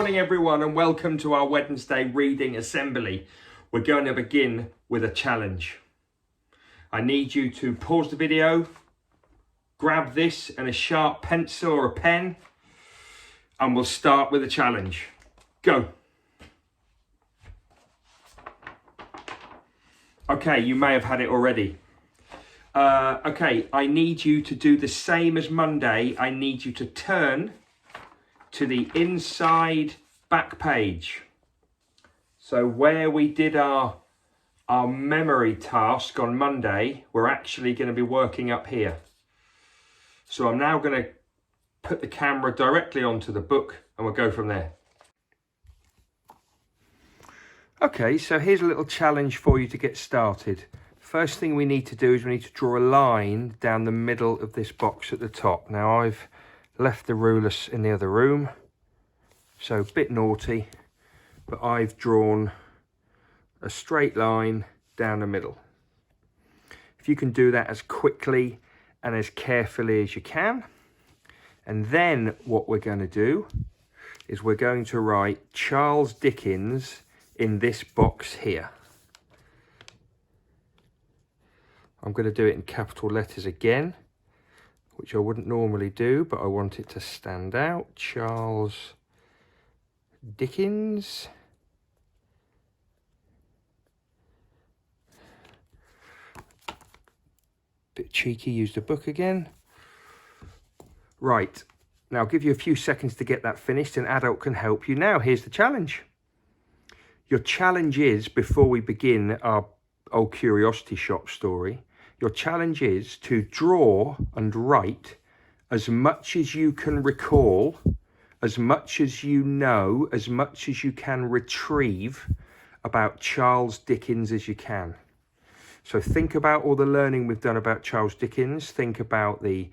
morning everyone and welcome to our Wednesday reading assembly. We're going to begin with a challenge. I need you to pause the video, grab this and a sharp pencil or a pen, and we'll start with a challenge. Go. Okay, you may have had it already. Okay, I need you to do the same as Monday. I need you to turn to the inside back page. So where we did our memory task on Monday, we're actually going to be working up here. So I'm now going to put the camera directly onto the book and we'll go from there. Okay, so here's a little challenge for you to get started. First thing we need to do is we need to draw a line down the middle of this box at the top. Now I've left the rulers in the other room, so a bit naughty, but I've drawn a straight line down the middle. If you can do that as quickly and as carefully as you can, and then what we're going to do is we're going to write Charles Dickens in this box here. I'm going to do it in capital letters again, which I wouldn't normally do, but I want it to stand out. Charles Dickens. Bit cheeky, used a book again. Right, now I'll give you a few seconds to get that finished. An adult can help you. Now, here's the challenge. Your challenge is, before we begin our old curiosity shop story, your challenge is to draw and write as much as you can recall, as much as you know, as much as you can retrieve about Charles Dickens as you can. So think about all the learning we've done about Charles Dickens. Think about the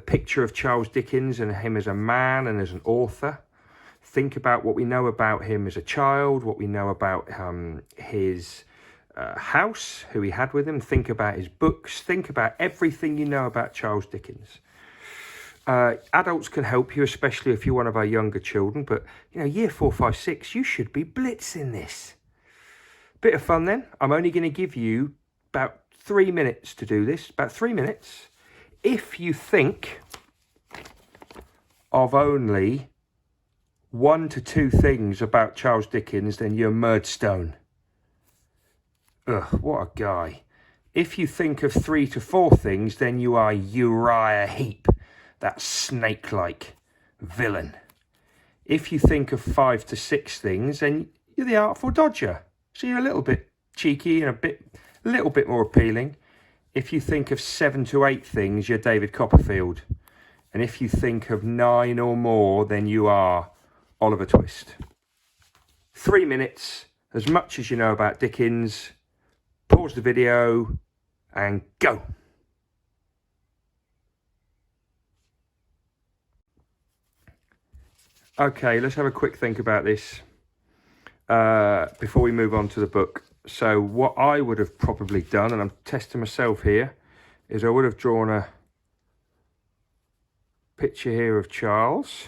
picture of Charles Dickens and him as a man and as an author. Think about what we know about him as a child, what we know about his house, who he had with him. Think about his books. Think about everything you know about Charles Dickens. Adults can help you, especially if you're one of our younger children. But, you know, year 4, 5, 6, you should be blitzing this. Bit of fun then. I'm only going to give you about 3 minutes to do this. About 3 minutes. If you think of only 1 to 2 things about Charles Dickens, then you're Murdstone. Ugh, what a guy. If you think of 3 to 4 things, then you are Uriah Heep, that snake-like villain. If you think of 5 to 6 things, then you're the Artful Dodger. So you're a little bit cheeky and a little bit more appealing. If you think of 7 to 8 things, you're David Copperfield. And if you think of 9 or more, then you are Oliver Twist. 3 minutes, as much as you know about Dickens. Pause the video and go. Okay, let's have a quick think about this before we move on to the book. So what I would have probably done, and I'm testing myself here, is I would have drawn a picture here of Charles.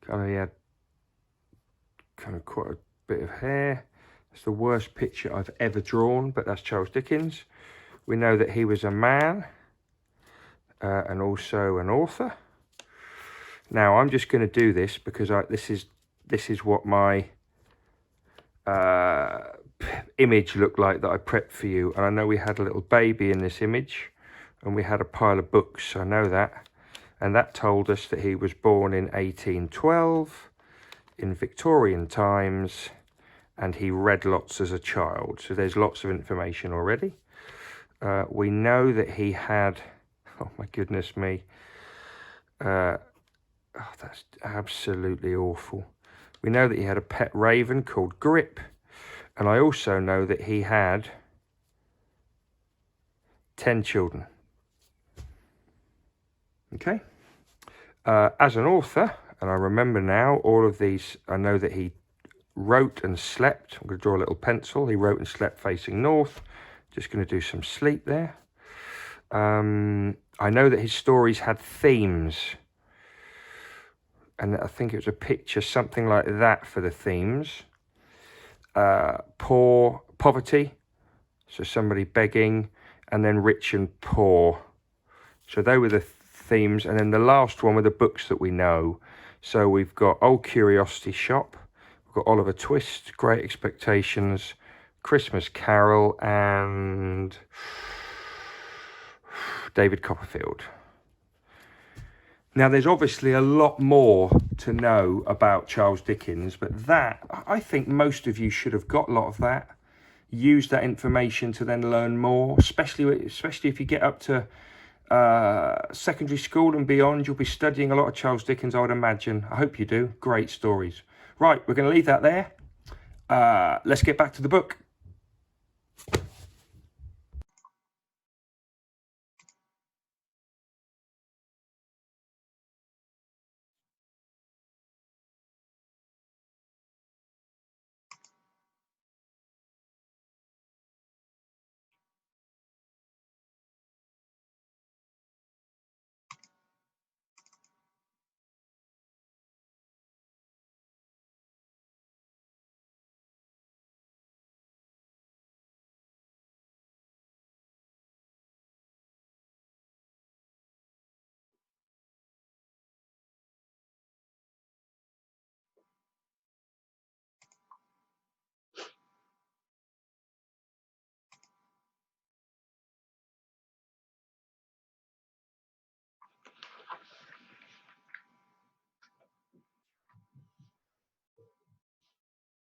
He had quite a bit of hair. It's the worst picture I've ever drawn, but that's Charles Dickens. We know that he was a man and also an author. Now I'm just going to do this because this is what my image looked like that I prepped for you. And I know we had a little baby in this image and we had a pile of books. I know that. And that told us that he was born in 1812 in Victorian times. And he read lots as a child. So there's lots of information already. We know that he had, oh my goodness me. Oh, that's absolutely awful. We know that he had a pet raven called Grip. And I also know that he had 10 children. Okay. As an author, and I remember now all of these, I know that he wrote and slept. I'm going to draw a little pencil. He wrote and slept facing north. Just going to do some sleep there. I know that his stories had themes. and I think it was a picture, something like that for the themes. Poverty, so somebody begging, and then rich and poor. So they were the themes, and then the last one were the books that we know. So we've got Old Curiosity Shop, we've got Oliver Twist, Great Expectations, Christmas Carol, and David Copperfield. Now, there's obviously a lot more to know about Charles Dickens, but that, I think most of you should have got a lot of that. Use that information to then learn more, especially if you get up to secondary school and beyond. You'll be studying a lot of Charles Dickens, I would imagine. I hope you do. Great stories. Right, we're going to leave that there. Let's get back to the book.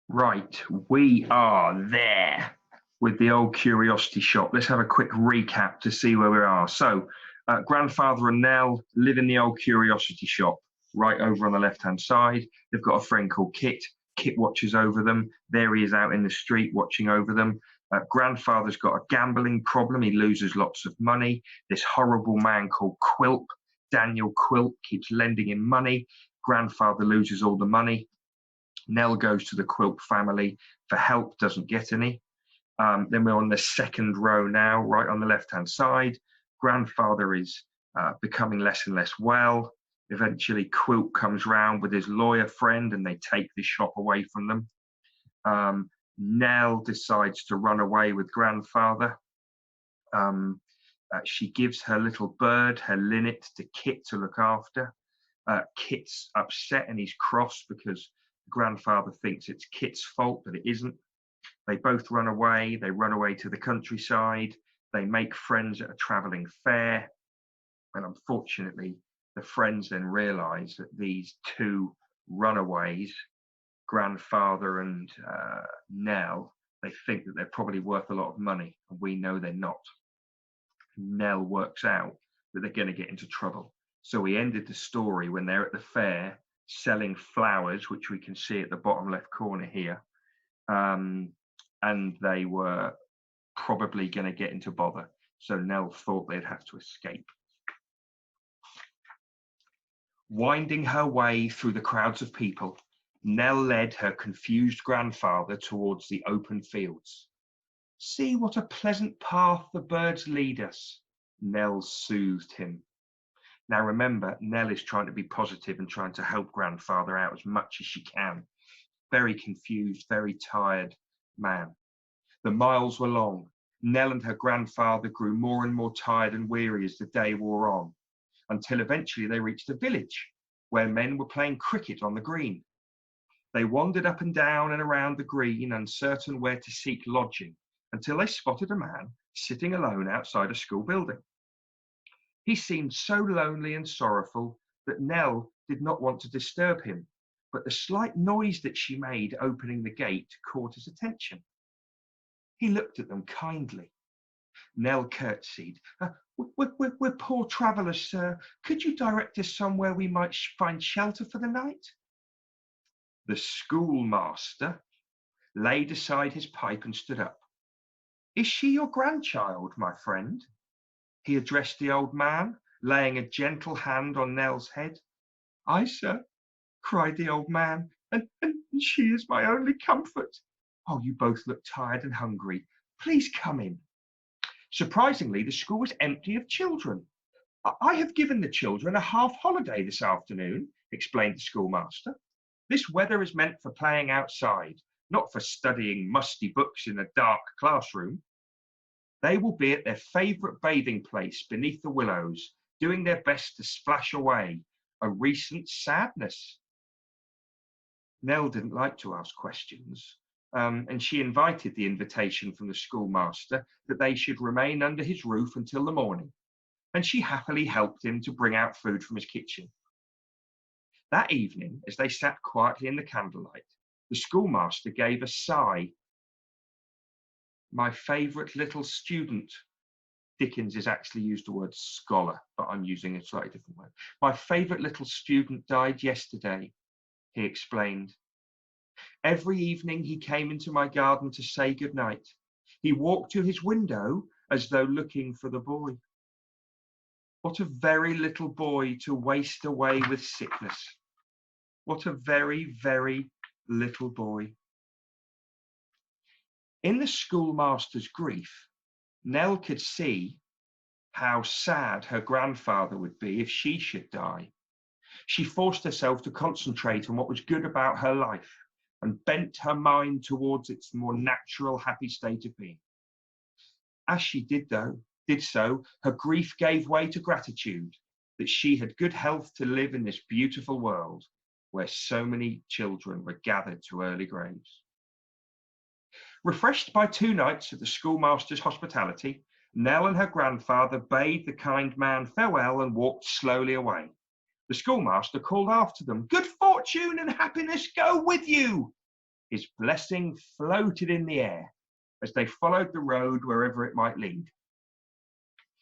Right, we are there with the Old Curiosity Shop. Let's have a quick recap to see where we are. So, grandfather and Nell live in the Old Curiosity Shop, right over on the left-hand side. They've got a friend called Kit. Kit watches over them. There he is out in the street watching over them. Grandfather's got a gambling problem. He loses lots of money. This horrible man called Quilp, Daniel Quilp, keeps lending him money. Grandfather loses all the money. Nell goes to the Quilp family for help, doesn't get any. Then we're on the second row now, right on the left-hand side. Grandfather is becoming less and less well. Eventually, Quilp comes round with his lawyer friend and they take the shop away from them. Nell decides to run away with grandfather. She gives her little bird, her linnet, to Kit to look after. Kit's upset and he's cross because grandfather thinks it's Kit's fault, but it isn't. They both run away. They run away to the countryside. They make friends at a travelling fair. And unfortunately, the friends then realise that these two runaways, grandfather and Nell, they think that they're probably worth a lot of money. And we know they're not. Nell works out that they're going to get into trouble. So we ended the story when they're at the fair selling flowers, which we can see at the bottom left corner here. And they were probably going to get into bother. So Nell thought they'd have to escape. Winding her way through the crowds of people, Nell led her confused grandfather towards the open fields. See what a pleasant path the birds lead us, Nell soothed him. Now remember, Nell is trying to be positive and trying to help grandfather out as much as she can. Very confused, very tired man. The miles were long. Nell and her grandfather grew more and more tired and weary as the day wore on, until eventually they reached a village where men were playing cricket on the green. They wandered up and down and around the green, uncertain where to seek lodging, until they spotted a man sitting alone outside a school building. He seemed so lonely and sorrowful that Nell did not want to disturb him, but the slight noise that she made opening the gate caught his attention. He looked at them kindly. Nell curtsied. We're poor travellers, sir. Could you direct us somewhere we might find shelter for the night? The schoolmaster laid aside his pipe and stood up. Is she your grandchild, my friend? He addressed the old man, laying a gentle hand on Nell's head. Aye, sir, cried the old man, and she is my only comfort. Oh, you both look tired and hungry. Please come in. Surprisingly, the school was empty of children. I have given the children a half holiday this afternoon explained the schoolmaster. This weather is meant for playing outside, not for studying musty books in a dark classroom. They will be at their favourite bathing place beneath the willows, doing their best to splash away a recent sadness. Nell didn't like to ask questions, and she invited the invitation from the schoolmaster that they should remain under his roof until the morning, and she happily helped him to bring out food from his kitchen. That evening, as they sat quietly in the candlelight, the schoolmaster gave a sigh. My favourite little student. Dickens has actually used the word scholar, but I'm using a slightly different word. My favourite little student died yesterday, he explained. Every evening he came into my garden to say goodnight. He walked to his window as though looking for the boy. What a very little boy to waste away with sickness. What a very, very little boy. In the schoolmaster's grief, Nell could see how sad her grandfather would be if she should die. She forced herself to concentrate on what was good about her life and bent her mind towards its more natural, happy state of being. As she did so, her grief gave way to gratitude that she had good health to live in this beautiful world where so many children were gathered to early graves. Refreshed by 2 nights of the schoolmaster's hospitality, Nell and her grandfather bade the kind man farewell and walked slowly away. The schoolmaster called after them, "Good fortune and happiness go with you!" His blessing floated in the air as they followed the road wherever it might lead.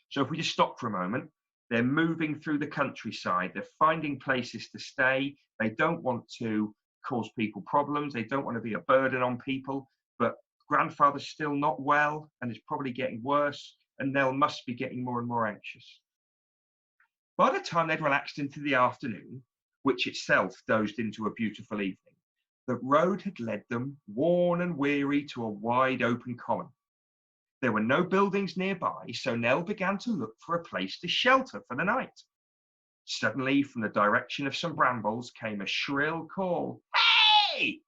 So if we just stop for a moment, they're moving through the countryside, they're finding places to stay, they don't want to cause people problems, they don't want to be a burden on people, but grandfather's still not well and is probably getting worse, and Nell must be getting more and more anxious. By the time they'd relaxed into the afternoon, which itself dozed into a beautiful evening, the road had led them, worn and weary, to a wide open common. There were no buildings nearby, so Nell began to look for a place to shelter for the night. Suddenly, from the direction of some brambles came a shrill call, "Hey!"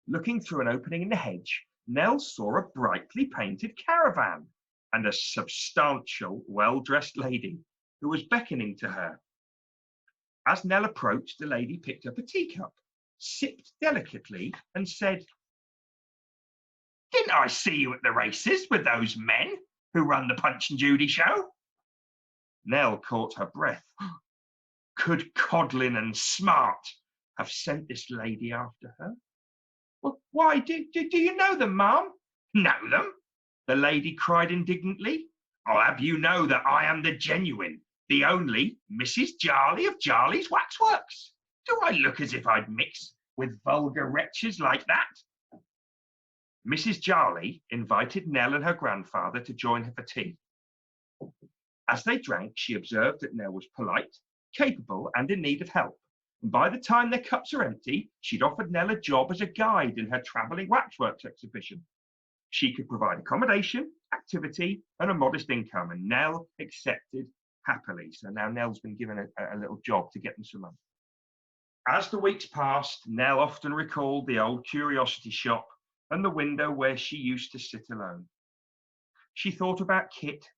Looking through an opening in the hedge, Nell saw a brightly painted caravan and a substantial, well-dressed lady who was beckoning to her. As Nell approached, the lady picked up a teacup, sipped delicately, and said, "Didn't I see you at the races with those men who run the Punch and Judy show?" Nell caught her breath. Could Codlin and Smart have sent this lady after her? Well, why, do you know them, ma'am? Know them? The lady cried indignantly. I'll have you know that I am the genuine, the only Mrs. Jarley of Jarley's Waxworks. Do I look as if I'd mix with vulgar wretches like that? Mrs. Jarley invited Nell and her grandfather to join her for tea. As they drank, she observed that Nell was polite, capable, and in need of help. And by the time their cups were empty, she'd offered Nell a job as a guide in her travelling waxworks exhibition. She could provide accommodation, activity, and a modest income, and Nell accepted happily. So now Nell's been given a little job to get them some money. As the weeks passed, Nell often recalled the old curiosity shop and the window where she used to sit alone. She thought about Kit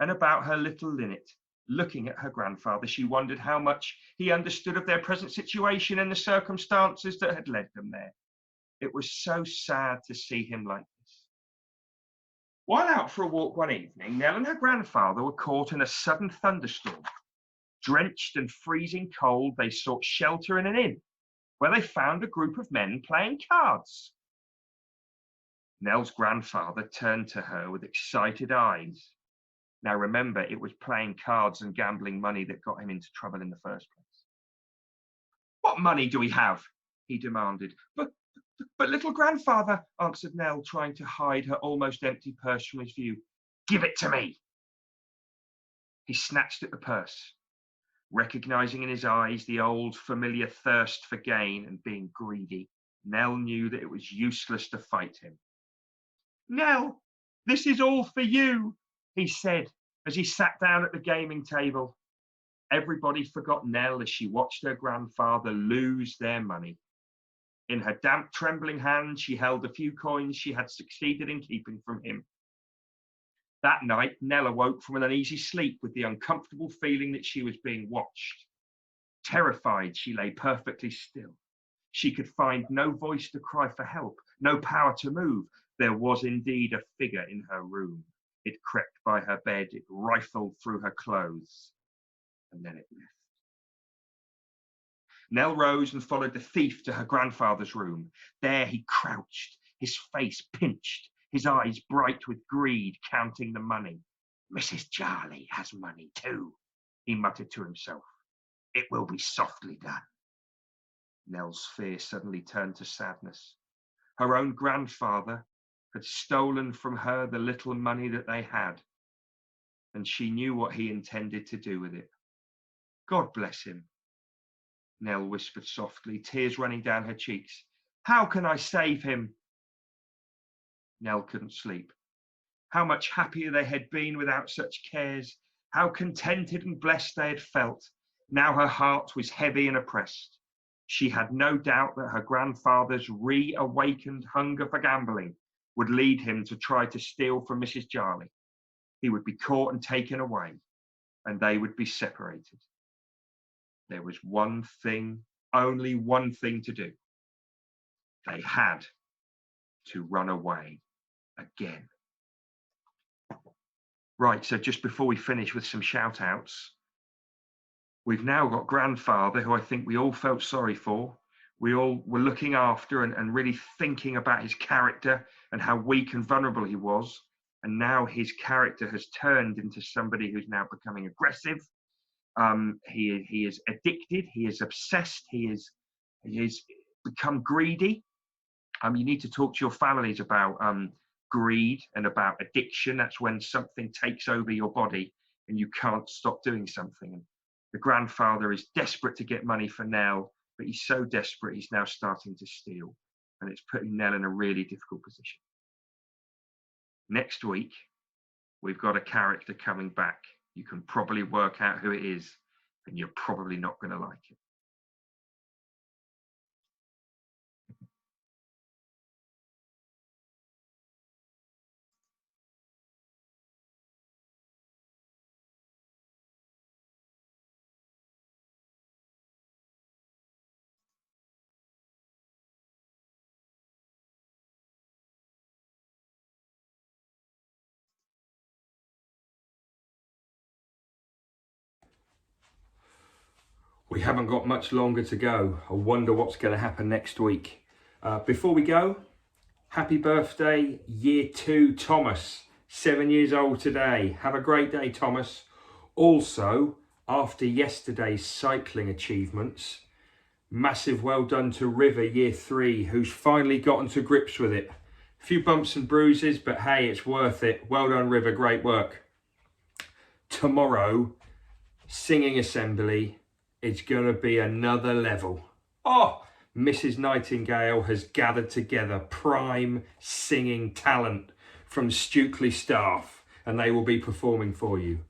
and about her little linnet. Looking at her grandfather, she wondered how much he understood of their present situation and the circumstances that had led them there. It was so sad to see him like this. While out for a walk one evening, Nell and her grandfather were caught in a sudden thunderstorm. Drenched and freezing cold, they sought shelter in an inn, where they found a group of men playing cards. Nell's grandfather turned to her with excited eyes. Now remember, it was playing cards and gambling money that got him into trouble in the first place. What money do we have? He demanded. But little grandfather, answered Nell, trying to hide her almost empty purse from his view. Give it to me. He snatched at the purse, recognizing in his eyes the old familiar thirst for gain and being greedy. Nell knew that it was useless to fight him. Nell, this is all for you, he said as he sat down at the gaming table. Everybody forgot Nell as she watched her grandfather lose their money. In her damp, trembling hand, she held the few coins she had succeeded in keeping from him. That night, Nell awoke from an uneasy sleep with the uncomfortable feeling that she was being watched. Terrified, she lay perfectly still. She could find no voice to cry for help, no power to move. There was indeed a figure in her room. It crept by her bed, it rifled through her clothes, and then it left. Nell rose and followed the thief to her grandfather's room. There he crouched, his face pinched, his eyes bright with greed, counting the money. Mrs. Jarley has money too, he muttered to himself. It will be softly done. Nell's fear suddenly turned to sadness. Her own grandfather had stolen from her the little money that they had, and she knew what he intended to do with it. God bless him, Nell whispered softly, tears running down her cheeks. How can I save him? Nell couldn't sleep. How much happier they had been without such cares. How contented and blessed they had felt. Now her heart was heavy and oppressed. She had no doubt that her grandfather's reawakened hunger for gambling would lead him to try to steal from Mrs. Jarley. He would be caught and taken away, and they would be separated. There was one thing, only one thing to do. They had to run away again. Right, so just before we finish with some shout outs, we've now got grandfather, who I think we all felt sorry for. We all were looking after and really thinking about his character and how weak and vulnerable he was. And now his character has turned into somebody who's now becoming aggressive. He is addicted. He is obsessed. He is become greedy. You need to talk to your families about greed and about addiction. That's when something takes over your body and you can't stop doing something. And the grandfather is desperate to get money for Nell, but he's so desperate he's now starting to steal, and it's putting Nell in a really difficult position. Next week, we've got a character coming back. You can probably work out who it is, and you're probably not going to like it. We haven't got much longer to go. I wonder what's going to happen next week. Before we go, happy birthday, year 2, Thomas. 7 years old today. Have a great day, Thomas. Also, after yesterday's cycling achievements, massive well done to River, year 3, who's finally gotten to grips with it. A few bumps and bruises, but hey, it's worth it. Well done, River. Great work. Tomorrow, singing assembly. It's going to be another level. Oh, Mrs. Nightingale has gathered together prime singing talent from Stukeley staff, and they will be performing for you.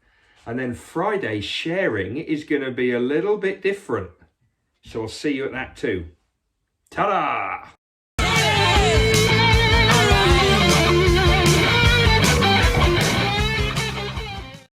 And then Friday's sharing is going to be a little bit different. So I'll see you at that too. Ta-da!